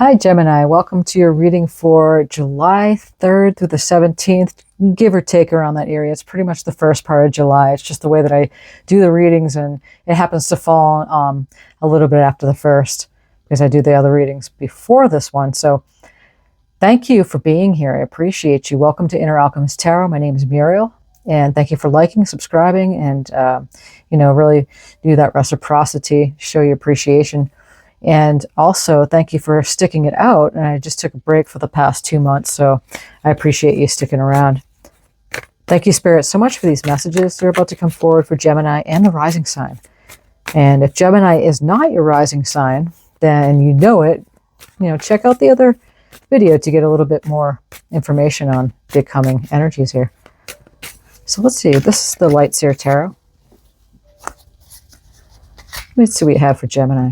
Hi, Gemini. Welcome to your reading for July 3rd through the 17th, give or take around that area. It's pretty much the first part of July. It's just the way that I do the readings, and it happens to fall a little bit after the first because I do the other readings before this one. So thank you for being here. I appreciate you. Welcome to Inner Alchemist Tarot. My name is Muriel, and thank you for liking, subscribing, and really do that reciprocity, show your appreciation. And also, thank you for sticking it out. And I just took a break for the past 2 months, so I appreciate you sticking around. Thank you, Spirit, so much for these messages. They're about to come forward for Gemini and the rising sign. And if Gemini is not your rising sign, then you know it. Check out the other video to get a little bit more information on the coming energies here. So let's see. This is the Light Seer Tarot. Let's see what we have for Gemini.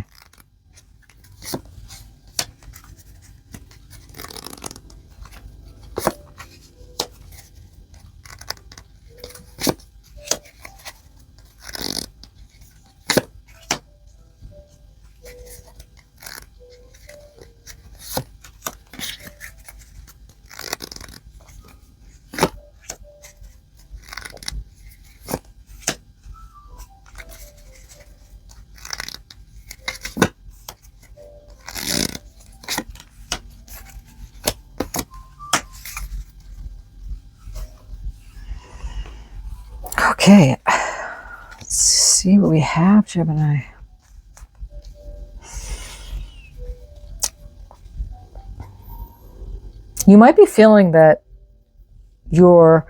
Okay, let's see what we have, Gemini. You might be feeling that you're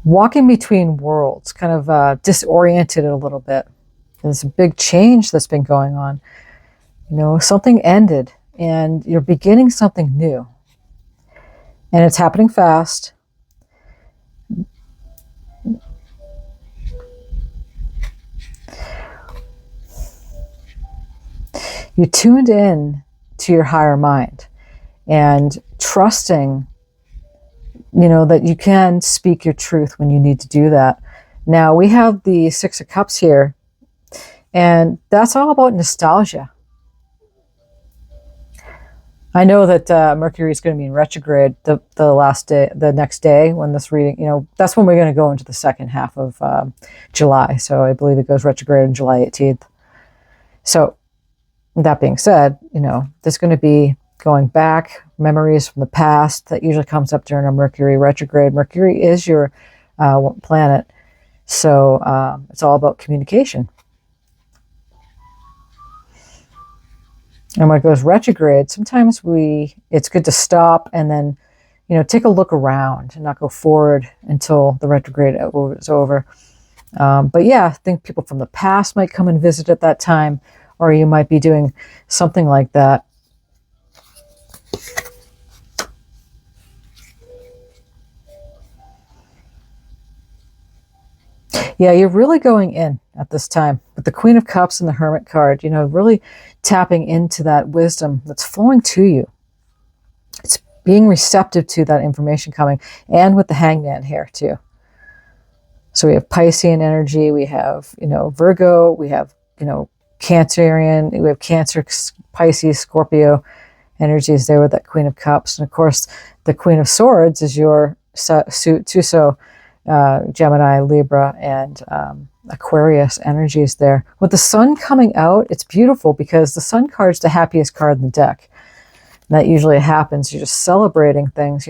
walking between worlds, kind of disoriented a little bit. There's a big change that's been going on. Something ended and you're beginning something new. And it's happening fast. You tuned in to your higher mind and trusting, that you can speak your truth when you need to do that. Now we have the Six of Cups here, and that's all about nostalgia. I know that Mercury is going to be in retrograde the last day, the next day when this reading, that's when we're going to go into the second half of July. So I believe it goes retrograde on July 18th. So that being said, there's going to be going back, memories from the past that usually comes up during a Mercury retrograde. Mercury is your planet. So it's all about communication. And when it goes retrograde, sometimes it's good to stop and then, take a look around and not go forward until the retrograde is over. But yeah, I think people from the past might come and visit at that time, or you might be doing something like that. Yeah, you're really going in at this time with the Queen of Cups and the Hermit card, really tapping into that wisdom that's flowing to you. It's being receptive to that information coming, and with the Hangman here too. So we have Piscean energy, we have, Virgo, we have, Cancerian, we have Cancer, Pisces, Scorpio energies there with that Queen of Cups. And of course, the Queen of Swords is your suit too. So Gemini, Libra, and Aquarius energies there. With the Sun coming out, it's beautiful because the Sun card's the happiest card in the deck. And that usually happens. You're just celebrating things,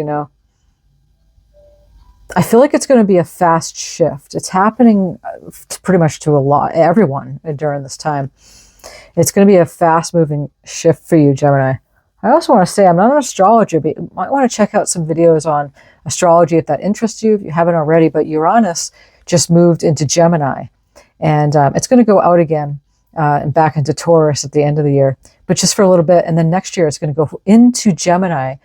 I feel like it's going to be a fast shift. It's happening pretty much to everyone during this time. It's going to be a fast-moving shift for you, Gemini. I also want to say I'm not an astrologer, but you might want to check out some videos on astrology if that interests you, if you haven't already. But Uranus just moved into Gemini, and it's going to go out again and back into Taurus at the end of the year, but just for a little bit. And then next year it's going to go into Gemini,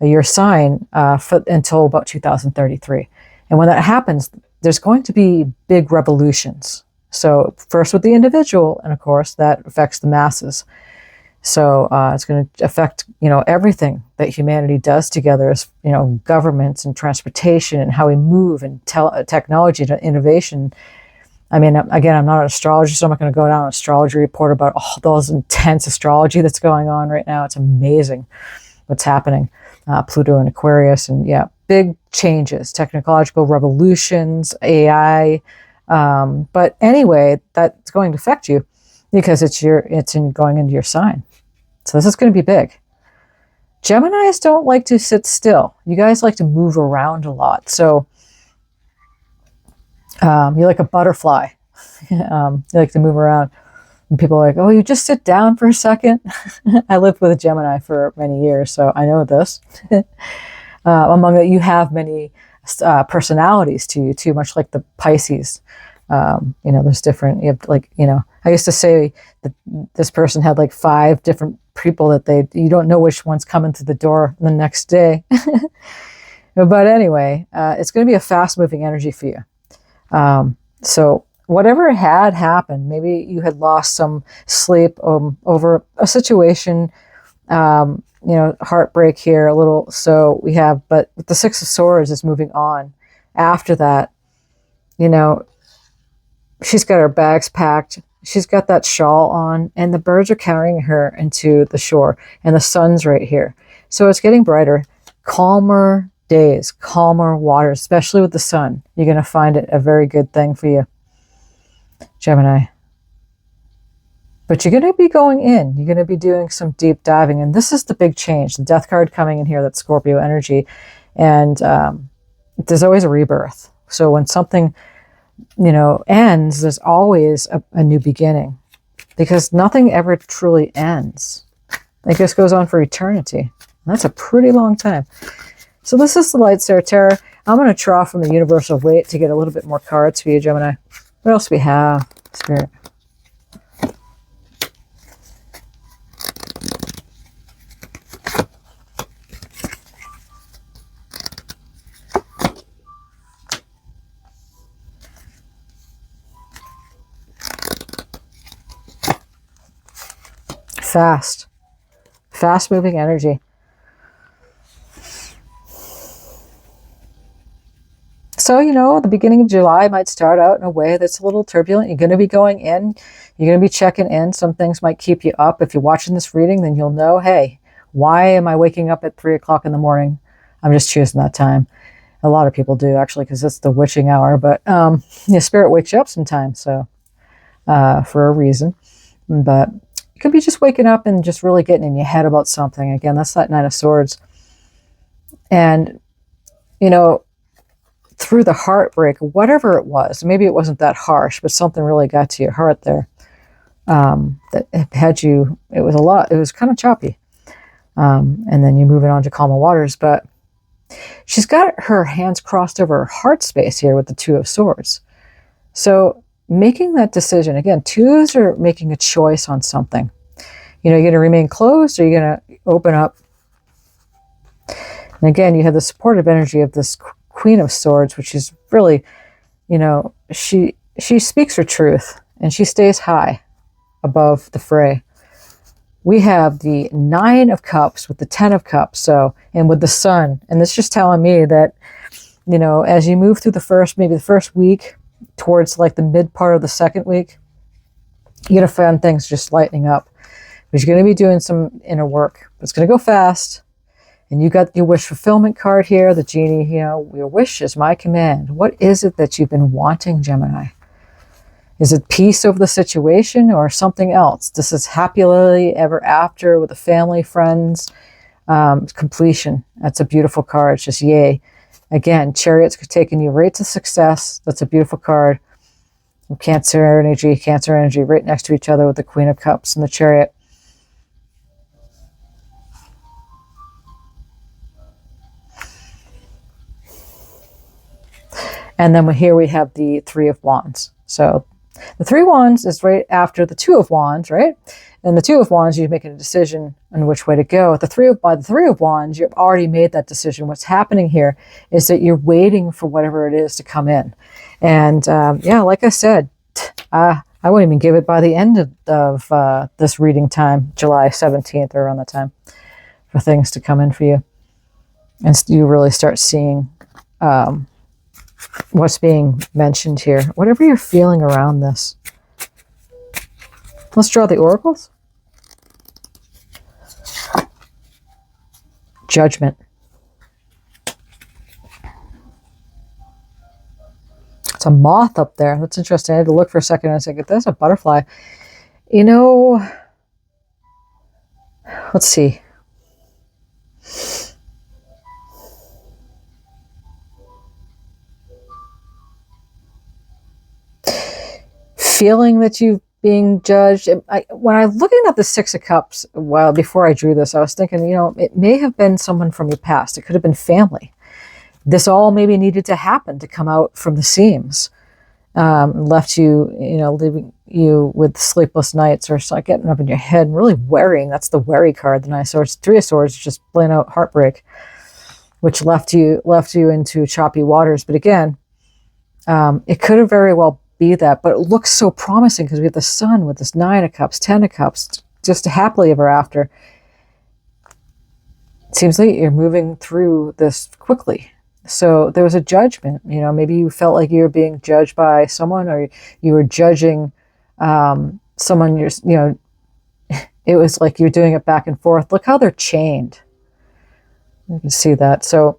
your sign, until about 2033. And when that happens, there's going to be big revolutions. So first with the individual, and of course that affects the masses. So it's going to affect, everything that humanity does together as, governments and transportation and how we move and technology to innovation. I mean, again, I'm not an astrologer, so I'm not going to go down an astrology report about all those intense astrology that's going on right now. It's amazing what's happening. Pluto and Aquarius, and yeah, big changes, technological revolutions, AI. But anyway, that's going to affect you because it's going into your sign. So this is going to be big. Geminis don't like to sit still. You guys like to move around a lot. So you're like a butterfly. You like to move around. And people are like, oh, you just sit down for a second. I lived with a Gemini for many years, so I know this. Among that, you have many personalities to you too, much like the Pisces. There's different, you have like, I used to say that this person had like 5 different people that you don't know which one's coming through the door the next day. But anyway, it's going to be a fast moving energy for you. So whatever had happened, maybe you had lost some sleep over a situation, heartbreak here a little. So we have, but the 6 of Swords is moving on. After that, she's got her bags packed. She's got that shawl on, and the birds are carrying her into the shore, and the sun's right here. So it's getting brighter, calmer days, calmer waters, especially with the sun. You're going to find it a very good thing for you, Gemini. But you're going to be going in. You're going to be doing some deep diving, and this is the big change. The Death card coming in here, that's Scorpio energy, and there's always a rebirth. So when something ends, there's always a new beginning, because nothing ever truly ends. It just goes on for eternity. And that's a pretty long time. So this is the Light Star Tarot. I'm going to draw from the Universal Weight to get a little bit more cards for you, Gemini. What else do we have, Spirit? Fast moving energy. So, the beginning of July might start out in a way that's a little turbulent. You're going to be going in. You're going to be checking in. Some things might keep you up. If you're watching this reading, then you'll know, hey, why am I waking up at 3 o'clock in the morning? I'm just choosing that time. A lot of people do, actually, because it's the witching hour. But Spirit wakes you up sometimes, so for a reason. But it could be just waking up and just really getting in your head about something. Again, that's that 9 of Swords. And, through the heartbreak, whatever it was, maybe it wasn't that harsh, but something really got to your heart there. That had you, it was kind of choppy. And then you're moving on to calmer waters. But she's got her hands crossed over her heart space here with the 2 of Swords. So making that decision, again, 2s are making a choice on something. You're going to remain closed, or you're going to open up. And again, you have the supportive energy of this Queen of Swords, which is really, she speaks her truth, and she stays high above the fray. We have the 9 of Cups with the 10 of Cups, and with the Sun. And this is just telling me that, as you move through maybe the first week, towards like the mid part of the second week, you're going to find things just lightening up. But you're going to be doing some inner work. It's going to go fast. And you got your wish fulfillment card here, the genie, your wish is my command. What is it that you've been wanting, Gemini? Is it peace over the situation or something else? This is happily ever after with the family, friends, completion. That's a beautiful card. It's just yay. Again, Chariot's taking you right to success. That's a beautiful card. Cancer energy right next to each other with the Queen of Cups and the Chariot. And then here we have the 3 of Wands. So the 3 of Wands is right after the 2 of Wands, right? And the 2 of Wands, you're making a decision on which way to go. By the 3 of Wands, you've already made that decision. What's happening here is that you're waiting for whatever it is to come in. And like I said, I wouldn't even give it by the end of this reading time, July 17th or around that time, for things to come in for you. And you really start seeing what's being mentioned here. Whatever you're feeling around this. Let's draw the oracles. Judgment. It's a moth up there. That's interesting. I had to look for a second and I said, that's a butterfly. You know, let's see. Feeling that you're being judged. When I was looking at the Six of Cups a while before I drew this, I was thinking, you know, it may have been someone from your past. It could have been family. This all maybe needed to happen to come out from the seams. Left you, you know, leaving you with sleepless nights or like getting up in your head and really worrying. That's the worry card, the Nine of Swords. Three of Swords, just plain out heartbreak, which left you into choppy waters. But again, it could have very well be that, but it looks so promising because we have the Sun with this Nine of Cups, Ten of Cups, just happily ever after. It seems like you're moving through this quickly. So there was a judgment, you know, maybe you felt like you were being judged by someone, or you were judging someone, you know, it was like you're doing it back and forth. Look how they're chained. You can see that. So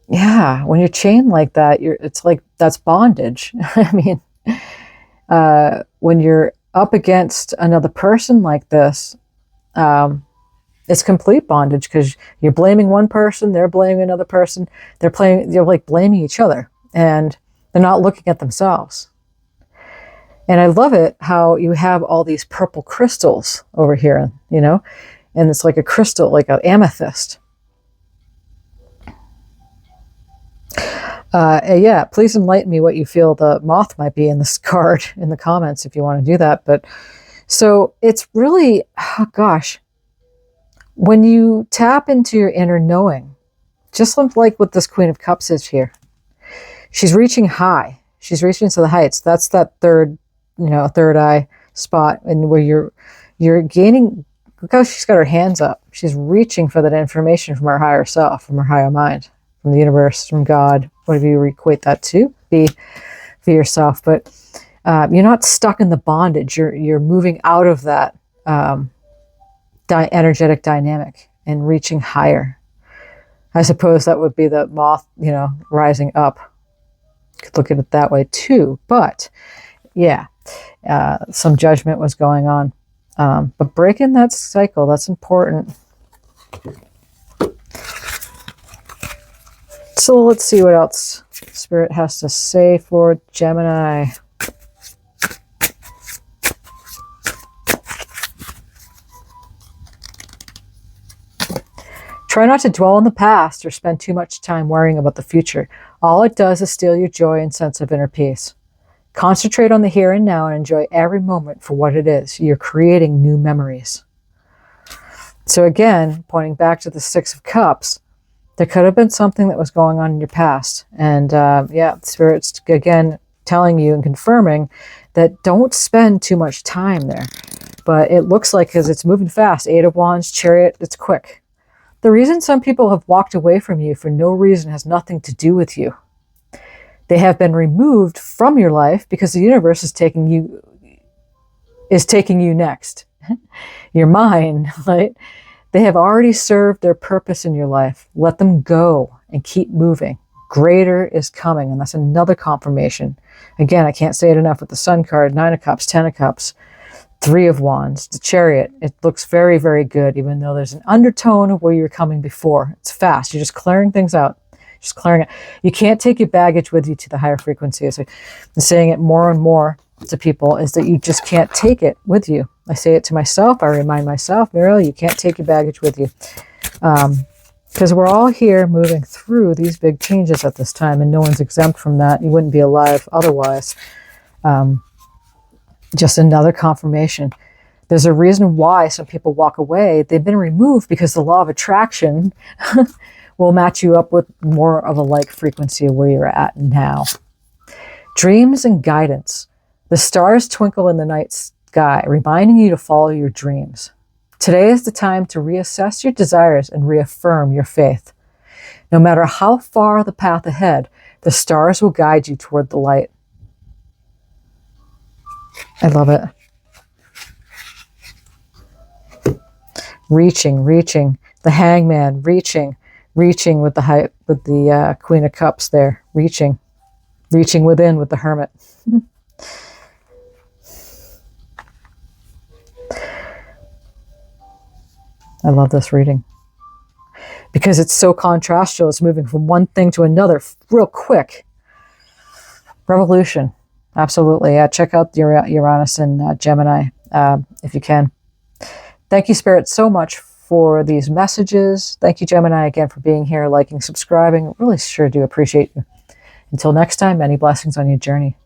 yeah, when you're chained like that, it's like that's bondage. I mean, when you're up against another person like this, it's complete bondage because you're blaming one person, they're blaming another person, you're like blaming each other, and they're not looking at themselves. And I love it how you have all these purple crystals over here, you know, and it's like a crystal, like an amethyst. Yeah, please enlighten me what you feel the moth might be in this card in the comments if you want to do that. But so it's really, oh gosh, when you tap into your inner knowing, just like what this Queen of Cups is here, she's reaching high. She's reaching to the heights. That's that third eye spot, and where you're gaining. Look how she's got her hands up. She's reaching for that information from her higher self, from her higher mind, from the universe, from God, whatever you equate that to be for yourself. But you're not stuck in the bondage. You're moving out of that energetic dynamic and reaching higher. I suppose that would be the moth, you know, rising up. Could look at it that way too. But yeah, some judgment was going on. But breaking that cycle, that's important. So let's see what else Spirit has to say for Gemini. Try not to dwell on the past or spend too much time worrying about the future. All it does is steal your joy and sense of inner peace. Concentrate on the here and now and enjoy every moment for what it is. You're creating new memories. So again, pointing back to the Six of Cups, there could have been something that was going on in your past. And yeah, Spirit's again telling you and confirming that don't spend too much time there. But it looks like, because it's moving fast, Eight of Wands, Chariot, it's quick. The reason some people have walked away from you for no reason has nothing to do with you. They have been removed from your life because the universe is taking you next. You're mine, right? They have already served their purpose in your life. Let them go and keep moving. Greater is coming, and that's another confirmation. Again, I can't say it enough with the Sun card, Nine of Cups, Ten of Cups, Three of Wands, the Chariot. It looks very, very good, even though there's an undertone of where you were coming before. It's fast. You're just clearing things out. Just clearing it. You can't take your baggage with you to the higher frequencies. I'm saying it more and more to people, is that you just can't take it with you. I say it to myself. I remind myself, Muriel, you can't take your baggage with you. Because we're all here moving through these big changes at this time, and no one's exempt from that. You wouldn't be alive otherwise. Just another confirmation. There's a reason why some people walk away. They've been removed because the law of attraction will match you up with more of a like frequency of where you're at now. Dreams and guidance. The stars twinkle in the night sky, reminding you to follow your dreams. Today is the time to reassess your desires and reaffirm your faith. No matter how far the path ahead, The stars will guide you toward the light. I love it. Reaching, reaching. The Hangman, reaching, reaching with the Queen of Cups there. Reaching, reaching within with the Hermit. I love this reading because it's so contrastial. It's moving from one thing to another real quick. Revolution. Absolutely. Check out Uranus and Gemini if you can. Thank you, Spirit, so much for these messages. Thank you, Gemini, again for being here, liking, subscribing. Really sure do appreciate you. Until next time, many blessings on your journey.